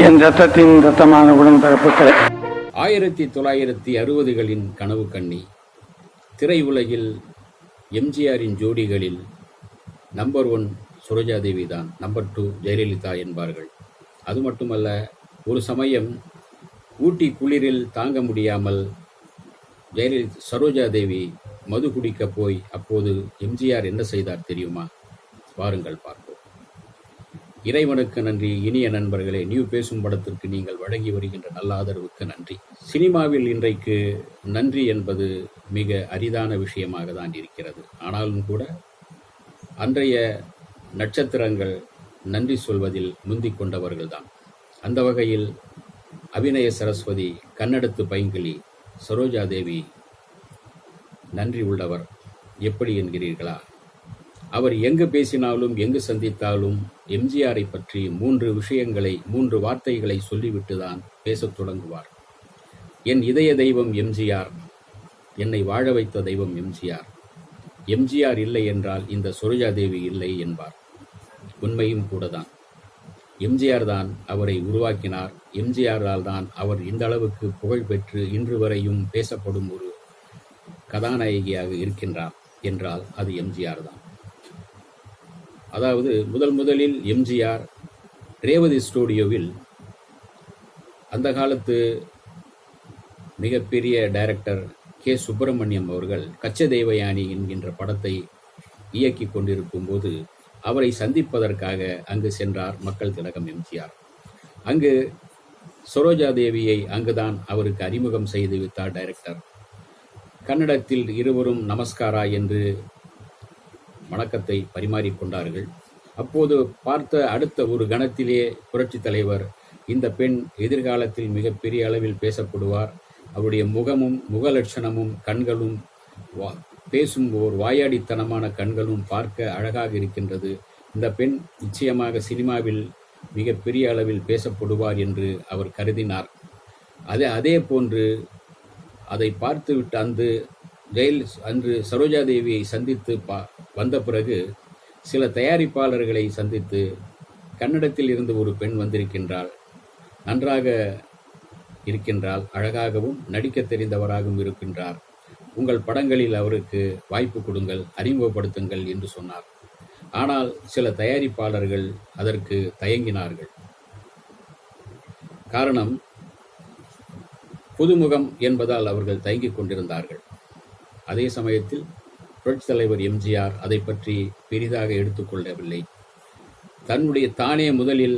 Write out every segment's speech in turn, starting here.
என் ரத்தத்தின் ரத்தமான உடன்பிறப்புகளே, 1960களின் கனவு கண்ணி. திரையுலகில் எம்ஜிஆரின் ஜோடிகளில் நம்பர் 1 சரோஜாதேவி தான், நம்பர் 2 ஜெயலலிதா என்பார்கள். அது மட்டுமல்ல, ஒரு சமயம் ஊட்டி குளிரில் தாங்க முடியாமல் சரோஜாதேவி மது குடிக்க போய் அப்போது எம்ஜிஆர் என்ன செய்தார் தெரியுமா? வாருங்கள் பார்ப்போம். இறைவனுக்கு நன்றி. இனிய நண்பர்களே, நியூ பேசும் படத்திற்கு நீங்கள் வழங்கி வருகின்ற நல்ல ஆதரவுக்கு நன்றி. சினிமாவில் இன்றைக்கு நன்றி என்பது மிக அரிதான விஷயமாக தான் இருக்கிறது. ஆனாலும் கூட அன்றைய நட்சத்திரங்கள் நன்றி சொல்வதில் முந்திக் கொண்டவர்கள்தான். அந்த வகையில் அபிநய சரஸ்வதி, கன்னடத்து பைங்கிளி சரோஜாதேவி நன்றி உள்ளவர். எப்படி என்கிறீர்களா? அவர் எங்கு பேசினாலும் எங்கு சந்தித்தாலும் எம்ஜிஆரை பற்றி 3 வார்த்தைகளை சொல்லிவிட்டுதான் பேசத் தொடங்குவார். என் இதய தெய்வம் எம்ஜிஆர், என்னை வாழ வைத்த தெய்வம் எம்ஜிஆர், எம்ஜிஆர் இல்லை என்றால் இந்த சரோஜாதேவி இல்லை என்பார். உண்மையும் கூடதான். எம்ஜிஆர் தான் அவரை உருவாக்கினார். எம்ஜிஆரால் தான் அவர் இந்த அளவுக்கு புகழ் பெற்று இன்று வரையும் பேசப்படும் ஒரு கதாநாயகியாக இருக்கின்றார் என்றால் அது எம்ஜிஆர் தான். அதாவது முதலில் எம்ஜிஆர் ரேவதி ஸ்டூடியோவில் அந்த காலத்து மிகப்பெரிய டைரக்டர் கே. சுப்பிரமணியம் அவர்கள் கச்ச தேவயானி என்கின்ற படத்தை இயக்கி கொண்டிருக்கும் போது அவரை சந்திப்பதற்காக அங்கு சென்றார் மக்கள் திலகம் எம்ஜிஆர். அங்கு சரோஜாதேவியை அங்குதான் அவருக்கு அறிமுகம் செய்து வைத்தார் டைரக்டர். கன்னடத்தில் இருவரும் நமஸ்காரா என்று வணக்கத்தை பரிமாறிக்கொண்டார்கள். அப்போது பார்த்த அடுத்த ஒரு கணத்திலே புரட்சி தலைவர், இந்த பெண் எதிர்காலத்தில் மிகப்பெரிய அளவில் பேசப்படுவார், அவருடைய முகமும் முகலட்சணமும் கண்களும் பேசும் ஓர் வாயாடித்தனமான கண்களும் பார்க்க அழகாக இருக்கின்றது, இந்த பெண் நிச்சயமாக சினிமாவில் மிகப்பெரிய அளவில் பேசப்படுவார் என்று அவர் கருதினார். அதே போன்று அதை பார்த்துவிட்டு அன்று சரோஜாதேவியை சந்தித்து வந்த பிறகு சில தயாரிப்பாளர்களை சந்தித்து, கன்னடத்தில் இருந்து ஒரு பெண் வந்திருக்கின்றாள், நன்றாக இருக்கின்றாள், அழகாகவும் நடிக்க தெரிந்தவராகவும் இருக்கின்றார், உங்கள் படங்களில் அவருக்கு வாய்ப்பு கொடுங்கள், அறிமுகப்படுத்துங்கள் என்று சொன்னார். ஆனால் சில தயாரிப்பாளர்கள் அதற்கு தயங்கினார்கள். காரணம், புதுமுகம் என்பதால் அவர்கள் தயங்கிக் கொண்டிருந்தார்கள். அதே சமயத்தில் புரட்சித் தலைவர் எம்ஜிஆர் அதை பற்றி பெரிதாக எடுத்துக்கொள்ளவில்லை. தானே முதலில்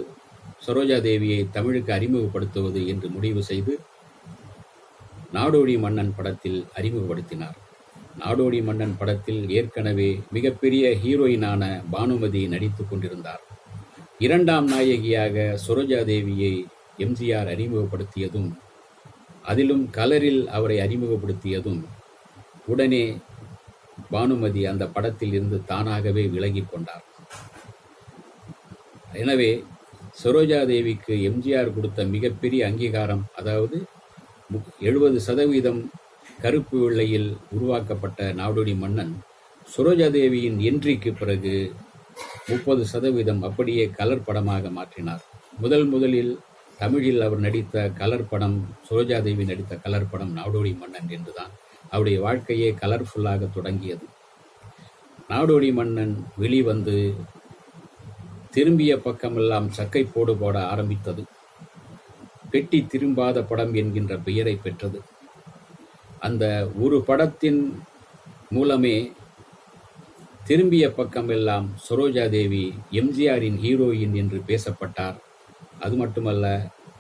சரோஜாதேவியை தமிழுக்கு அறிமுகப்படுத்துவது என்று முடிவு செய்து நாடோடி மன்னன் படத்தில் அறிமுகப்படுத்தினார். நாடோடி மன்னன் படத்தில் ஏற்கனவே மிகப்பெரிய ஹீரோயினான பானுமதி நடித்து கொண்டிருந்தார். 2ஆம் நாயகியாக சரோஜாதேவியை எம்ஜிஆர் அறிமுகப்படுத்தியதும், அதிலும் கலரில் அவரை அறிமுகப்படுத்தியதும், உடனே பானுமதி அந்த படத்தில் இருந்து தானாகவே விலகி கொண்டார். எனவே சரோஜாதேவிக்கு எம்ஜிஆர் கொடுத்த மிகப்பெரிய அங்கீகாரம், அதாவது 70% கருப்பு வெள்ளையில் உருவாக்கப்பட்ட நாடோடி மன்னன் சரோஜாதேவியின் என்ட்ரிக்கு பிறகு 30% அப்படியே கலர் படமாக மாற்றினார். முதலில் தமிழில் அவர் நடித்த கலர் படம், சரோஜாதேவி நடித்த கலர் படம் நாடோடி மன்னன் என்றுதான் அவருடைய வாழ்க்கையே கலர்ஃபுல்லாக தொடங்கியது. நாடோடி மன்னன் வெளிவந்து திரும்பிய பக்கமெல்லாம் சக்கை போட ஆரம்பித்தது. பெட்டி திரும்பாத படம் என்கின்ற பெயரை பெற்றது. அந்த ஒரு படத்தின் மூலமே திரும்பிய பக்கமெல்லாம் சரோஜாதேவி எம்ஜிஆரின் ஹீரோயின் என்று பேசப்பட்டார். அது மட்டுமல்ல,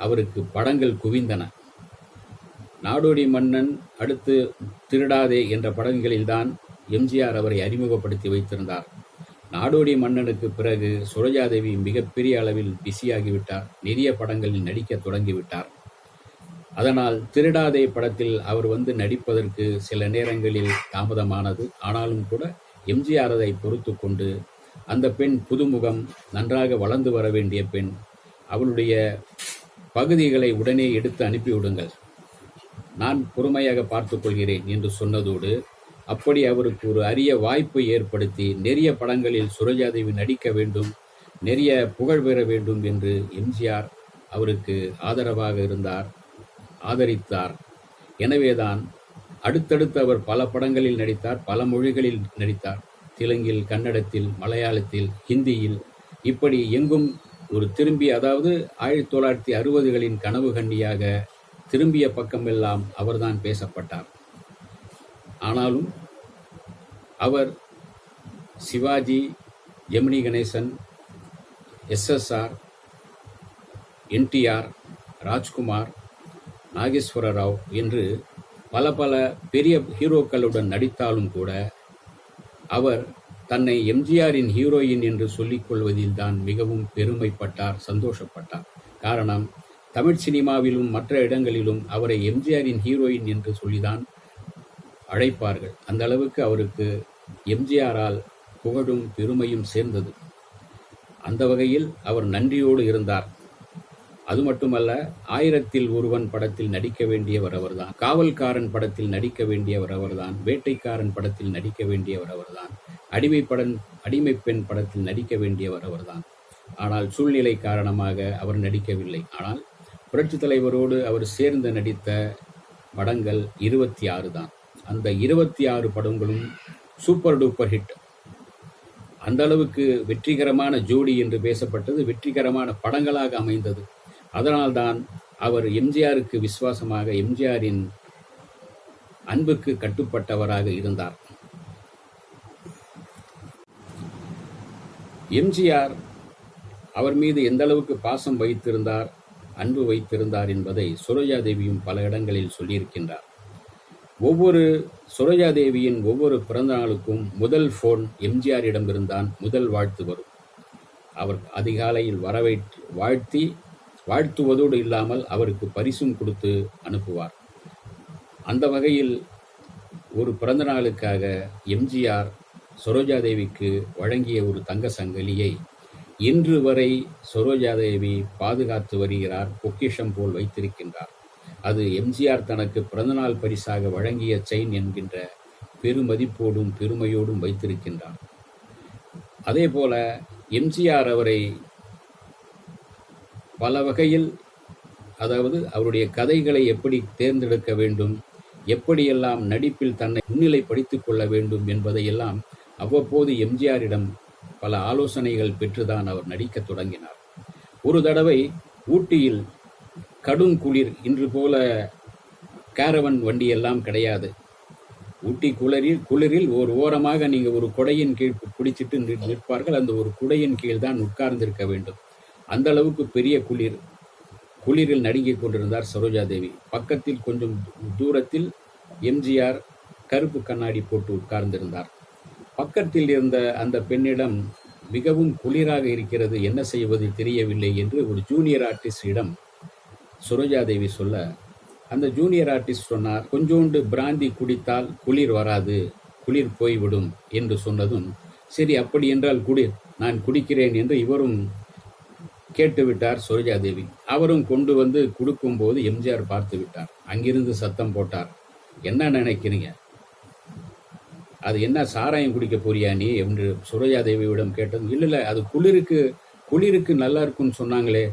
அவருக்கு படங்கள் குவிந்தன. நாடோடி மன்னன், அடுத்து திருடாதே என்ற படங்களில்தான் எம்ஜிஆர் அவரை அறிமுகப்படுத்தி வைத்திருந்தார். நாடோடி மன்னனுக்கு பிறகு சரோஜாதேவி மிகப்பெரிய அளவில் பிஸியாகிவிட்டார், நிறைய படங்களில் நடிக்க தொடங்கிவிட்டார். அதனால் திருடாதே படத்தில் அவர் நடிப்பதற்கு சில நேரங்களில் தாமதமானது. ஆனாலும் கூட எம்ஜிஆர் அதை பொறுத்து கொண்டு, அந்த பெண் புதுமுகம், நன்றாக வளர்ந்து வர வேண்டிய பெண், அவளுடைய பகுதிகளை உடனே எடுத்து அனுப்பிவிடுங்கள், நான் பொறுமையாக பார்த்துக் கொள்கிறேன் என்று சொன்னதோடு, அப்படி அவருக்கு ஒரு அரிய வாய்ப்பை ஏற்படுத்தி நிறைய படங்களில் சரோஜாதேவி நடிக்க வேண்டும், நிறைய புகழ் பெற வேண்டும் என்று எம்ஜிஆர் அவருக்கு ஆதரவாக இருந்தார், ஆதரித்தார். எனவேதான் அடுத்தடுத்து அவர் பல படங்களில் நடித்தார், பல மொழிகளில் நடித்தார். தெலுங்கில், கன்னடத்தில், மலையாளத்தில், ஹிந்தியில், இப்படி எங்கும் ஒரு திரும்பி, அதாவது 1960களின் கனவு கன்னியாக திரும்பிய பக்கமெல்லாம் அவர்தான் பேசப்பட்டார். ஆனாலும் அவர் சிவாஜி, ஜெமினி கணேசன், எஸ்எஸ்ஆர், என்டிஆர், ராஜ்குமார், நாகேஸ்வர ராவ் என்று பல பல பெரிய ஹீரோக்களுடன் நடித்தாலும் கூட அவர் தன்னை எம்ஜிஆரின் ஹீரோயின் என்று சொல்லிக் கொள்வதில் தான் மிகவும் பெருமைப்பட்டார், சந்தோஷப்பட்டார். காரணம், தமிழ் சினிமாவிலும் மற்ற இடங்களிலும் அவரை எம்ஜிஆரின் ஹீரோயின் என்று சொல்லிதான் அழைப்பார்கள். அந்த அளவுக்கு அவருக்கு எம்ஜிஆரால் புகழும் பெருமையும் சேர்ந்தது. அந்த வகையில் அவர் நன்றியோடு இருந்தார். அது மட்டுமல்ல, 1000ல் ஒருவன் படத்தில் நடிக்க வேண்டியவர் அவர்தான், காவல்காரன் படத்தில் நடிக்க வேண்டியவர் அவர்தான், வேட்டைக்காரன் படத்தில் நடிக்க வேண்டியவர் அவர்தான், அடிமை பெண் படத்தில் நடிக்க வேண்டியவர் அவர்தான். ஆனால் சூழ்நிலை காரணமாக அவர் நடிக்கவில்லை. ஆனால் புரட்சித் தலைவரோடு அவர் சேர்ந்து நடித்த படங்கள் 26 தான். அந்த 26 படங்களும் சூப்பர் டூப்பர் ஹிட். அந்த அளவுக்கு வெற்றிகரமான ஜோடி என்று பேசப்பட்டது, வெற்றிகரமான படங்களாக அமைந்தது. அதனால்தான் அவர் எம்ஜிஆருக்கு விசுவாசமாக, எம்ஜிஆரின் அன்புக்கு கட்டுப்பட்டவராக இருந்தார். எம்ஜிஆர் அவர் மீது எந்த அளவுக்கு பாசம் வைத்திருந்தார், அன்பு வைத்திருந்தார் என்பதை சரோஜாதேவியும் பல இடங்களில் சொல்லியிருக்கின்றார். சரோஜாதேவியின் ஒவ்வொரு பிறந்த நாளுக்கும் முதல் போன் எம்ஜிஆரிடமிருந்தான் முதல் வாழ்த்து வரும். அவர் அதிகாலையில் வாழ்த்துவதோடு இல்லாமல் அவருக்கு பரிசும் கொடுத்து அனுப்புவார். அந்த வகையில் ஒரு பிறந்த நாளுக்காக எம்ஜிஆர் சரோஜாதேவிக்கு வழங்கிய ஒரு தங்க சங்கிலியை இன்று வரை சரோஜாதேவி பாதுகாத்து வருகிறார், பொக்கிஷம் போல் வைத்திருக்கின்றார். அது எம்ஜிஆர் தனக்கு பிறந்தநாள் பரிசாக வழங்கிய செயின் என்கின்ற பெருமதிப்போடும் பெருமையோடும் வைத்திருக்கின்றார். அதே போல எம்ஜிஆர் அவரை பல வகையில், அதாவது அவருடைய கதைகளை எப்படி தேர்ந்தெடுக்க வேண்டும், எப்படியெல்லாம் நடிப்பில் தன்னை முன்னிலைப்படுத்திக் கொள்ள வேண்டும் என்பதையெல்லாம் அவ்வப்போது எம்ஜிஆரிடம் பல ஆலோசனைகள் பெற்றுதான் அவர் நடிக்க தொடங்கினார். ஒரு தடவை ஊட்டியில் கடும் குளிர், இன்று போல கேரவன் வண்டியெல்லாம் கிடையாது. ஊட்டி குளிரில் ஒரு ஓரமாக நீங்கள் ஒரு குடையின் கீழ் பிடிச்சிட்டு நிற்பார்கள். அந்த ஒரு குடையின் கீழ் தான் உட்கார்ந்திருக்க வேண்டும். அந்த அளவுக்கு பெரிய குளிரில் நடுங்கிக் கொண்டிருந்தார் சரோஜாதேவி. பக்கத்தில் கொஞ்சம் தூரத்தில் எம்ஜிஆர் கருப்பு கண்ணாடி போட்டு உட்கார்ந்திருந்தார். பக்கத்தில் இருந்த அந்த பெண்ணிடம் மிகவும் குளிராக இருக்கிறது, என்ன செய்வது தெரியவில்லை என்று ஒரு ஜூனியர் ஆர்டிஸ்டிடம் சரோஜாதேவி சொல்ல, அந்த ஜூனியர் ஆர்டிஸ்ட் சொன்னார், கொஞ்சோண்டு பிராந்தி குடித்தால் குளிர் வராது, குளிர் போய்விடும் என்று சொன்னதும், சரி அப்படி என்றால் நான் குடிக்கிறேன் என்று இவரும் கேட்டுவிட்டார் சரோஜாதேவி. அவரும் கொண்டு வந்து கொடுக்கும்போது எம்ஜிஆர் பார்த்து விட்டார். அங்கிருந்து சத்தம் போட்டார், என்ன நினைக்கிறீங்க, அது என்ன சாராயம் குடிக்க போறியா நீ என்று சரோஜாதேவியிடம் கேட்டதும், இல்லை அது குளிருக்கு நல்லா இருக்குன்னு சொன்னாங்களே,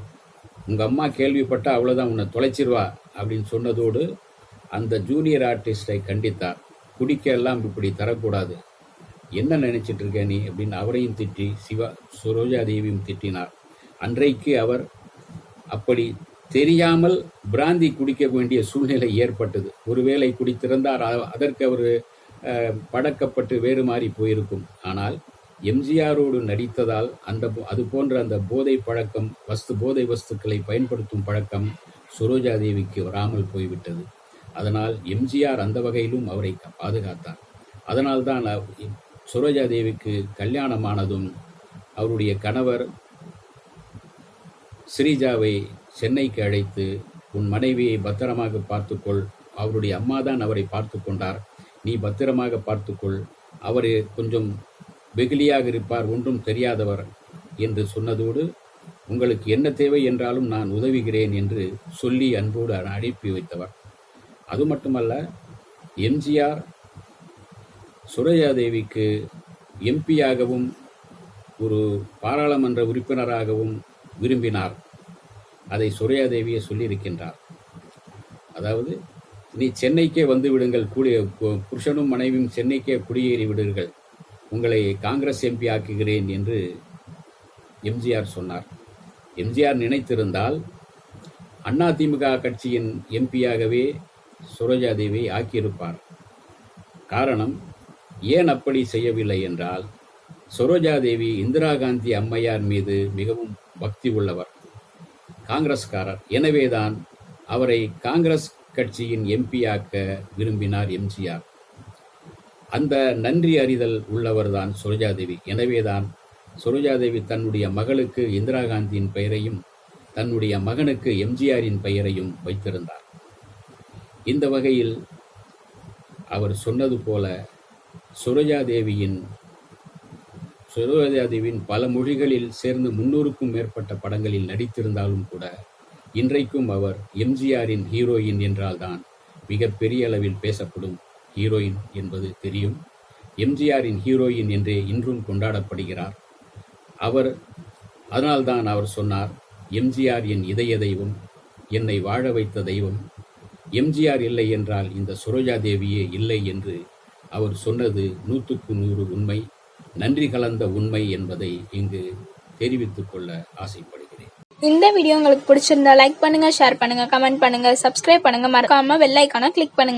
உங்க அம்மா கேள்விப்பட்டா அவ்வளவுதான், உன்னை தொலைச்சிருவா அப்படின்னு சொன்னதோடு அந்த ஜூனியர் ஆர்டிஸ்டை கண்டித்தார். குடிக்க எல்லாம் இப்படி தரக்கூடாது, என்ன நினைச்சிட்டு இருக்க நீ அப்படின்னு அவரையும் திட்டி சரோஜாதேவியும் திட்டினார். அன்றைக்கு அவர் அப்படி தெரியாமல் பிராந்தி குடிக்க வேண்டிய சூழ்நிலை ஏற்பட்டது. ஒருவேளை குடித்திருந்தார், அதற்கு அவர் பழக்கப்பட்டு வேறு மாறி போயிருக்கும். ஆனால் எம்ஜிஆரோடு நடித்ததால் அது போன்ற அந்த போதை பழக்கம், போதை வஸ்துக்களை பயன்படுத்தும் பழக்கம் சரோஜாதேவிக்கு வராமல் போய்விட்டது. அதனால் எம்ஜிஆர் அந்த வகையிலும் அவரை பாதுகாத்தார். அதனால்தான் சரோஜாதேவிக்கு கல்யாணமானதும் அவருடைய கணவர் ஸ்ரீஜாவை சென்னைக்கு அழைத்து, உன் மனைவியை பத்திரமாக பார்த்துக்கொள், அவருடைய அம்மா தான் அவரை பார்த்து கொண்டார், நீ பத்திரமாக பார்த்துக்கொள், அவர் கொஞ்சம் வெகுளியாக இருப்பார், ஒன்றும் தெரியாதவர் என்று சொன்னதோடு, உங்களுக்கு என்ன தேவை என்றாலும் நான் உதவுகிறேன் என்று சொல்லி அன்போடு அனுப்பி வைத்தவர். அது மட்டுமல்ல, எம்ஜிஆர் சரோஜாதேவிக்கு எம்பியாகவும் ஒரு பாராளுமன்ற உறுப்பினராகவும் விரும்பினார். அதை சரோஜாதேவியே சொல்லியிருக்கின்றார். அதாவது, நீ சென்னைக்கே வந்து விடுங்கள், புருஷனும் மனைவியும் சென்னைக்கே குடியேறி விடுங்கள், உங்களை காங்கிரஸ் எம்பி ஆக்குகிறேன் என்று எம்ஜிஆர் சொன்னார். எம்ஜிஆர் நினைத்திருந்தால் அதிமுக கட்சியின் எம்பியாகவே சரோஜாதேவி ஆக்கியிருப்பார். காரணம், ஏன் அப்படி செய்யவில்லை என்றால், சரோஜாதேவி இந்திரா காந்தி அம்மையார் மீது மிகவும் பக்தி உள்ளவர், காங்கிரஸ்காரர். எனவேதான் அவரை காங்கிரஸ் கட்சியின் எம்பியாக்க விரும்பினார் எம்ஜிஆர். அந்த நன்றி அறிதல் உள்ளவர்தான் சரோஜாதேவி. எனவேதான் சரோஜாதேவி தன்னுடைய மகளுக்கு இந்திரா காந்தியின் பெயரையும் தன்னுடைய மகனுக்கு எம்ஜிஆரின் பெயரையும் வைத்திருந்தார். இந்த வகையில் அவர் சொன்னது போல சரோஜாதேவியின் பல மொழிகளில் சேர்ந்து 300க்கும் மேற்பட்ட படங்களில் நடித்திருந்தாலும் கூட இன்றைக்கும் அவர் எம்ஜிஆரின் ஹீரோயின் என்றால்தான் மிகப்பெரிய அளவில் பேசப்படும் ஹீரோயின் என்பது தெரியும். எம்ஜிஆரின் ஹீரோயின் என்றே இன்றும் கொண்டாடப்படுகிறார் அவர். அதனால்தான் அவர் சொன்னார், எம்ஜிஆர் என் இதய தெய்வம், என்னை வாழ வைத்த தெய்வம், எம்ஜிஆர் இல்லை என்றால் இந்த சரோஜாதேவியே இல்லை என்று அவர் சொன்னது 100க்கு 100 உண்மை, நன்றி கலந்த உண்மை என்பதை இங்கு தெரிவித்துக் கொள்ள ஆசைப்படுகிறேன். இந்த வீடியோ உங்களுக்கு பிடிச்சிருந்தா லைக் பண்ணுங்க, ஷேர் பண்ணுங்க, கமெண்ட் பண்ணுங்க, சப்ஸ்கிரைப் பண்ணுங்க, மறக்காம பெல் ஐகானை கிளிக் பண்ணுங்க.